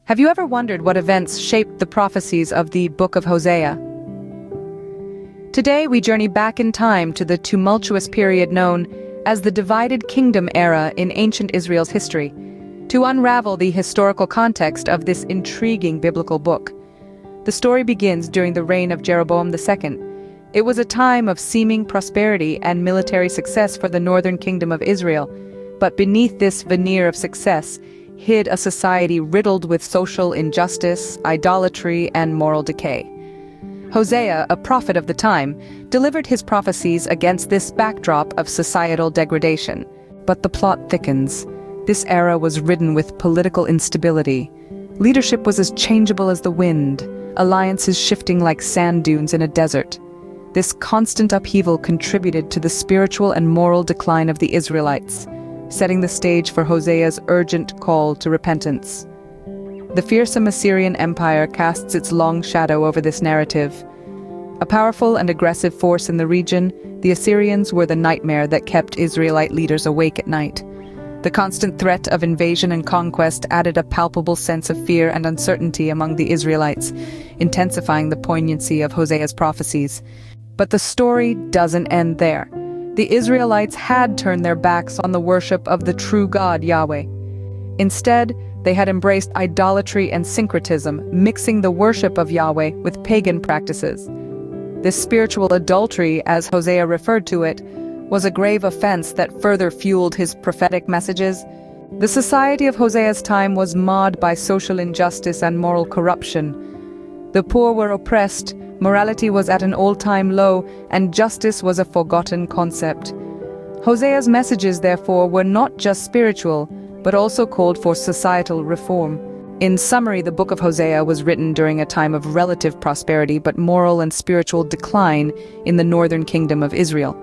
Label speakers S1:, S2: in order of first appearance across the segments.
S1: Have you ever wondered what events shaped the prophecies of the Book of Hosea? Today we journey back in time to the tumultuous period known as the Divided Kingdom era in ancient Israel's history, to unravel the historical context of this intriguing biblical book. The story begins during the reign of Jeroboam II. It was a time of seeming prosperity and military success for the northern kingdom of Israel, but beneath this veneer of success hid a society riddled with social injustice, idolatry, and moral decay. Hosea, a prophet of the time, delivered his prophecies against this backdrop of societal degradation. But the plot thickens. This era was ridden with political instability. Leadership was as changeable as the wind, alliances shifting like sand dunes in a desert. This constant upheaval contributed to the spiritual and moral decline of the Israelites, setting the stage for Hosea's urgent call to repentance. The fearsome Assyrian Empire casts its long shadow over this narrative. A powerful and aggressive force in the region, the Assyrians were the nightmare that kept Israelite leaders awake at night. The constant threat of invasion and conquest added a palpable sense of fear and uncertainty among the Israelites, intensifying the poignancy of Hosea's prophecies. But the story doesn't end there. The Israelites had turned their backs on the worship of the true God, Yahweh. Instead, they had embraced idolatry and syncretism, mixing the worship of Yahweh with pagan practices. This spiritual adultery, as Hosea referred to it, was a grave offense that further fueled his prophetic messages. The society of Hosea's time was marred by social injustice and moral corruption. The poor were oppressed, morality was at an all-time low, and justice was a forgotten concept. Hosea's messages, therefore, were not just spiritual, but also called for societal reform. In summary, the Book of Hosea was written during a time of relative prosperity but moral and spiritual decline in the northern kingdom of Israel.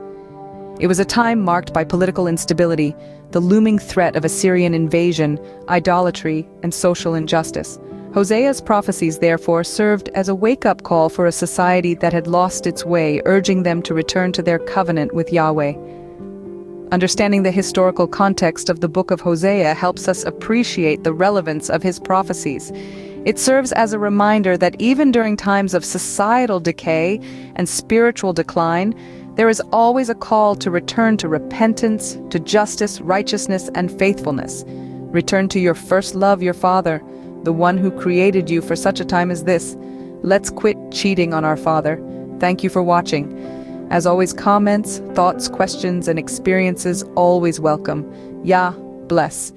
S1: It was a time marked by political instability, the looming threat of Assyrian invasion, idolatry, and social injustice. Hosea's prophecies, therefore, served as a wake-up call for a society that had lost its way, urging them to return to their covenant with Yahweh. Understanding the historical context of the Book of Hosea helps us appreciate the relevance of his prophecies. It serves as a reminder that even during times of societal decay and spiritual decline, there is always a call to return to repentance, to justice, righteousness, and faithfulness. Return to your first love, your Father, the one who created you for such a time as this. Let's quit cheating on our Father. Thank you for watching. As always, comments, thoughts, questions, and experiences always welcome. Yah bless.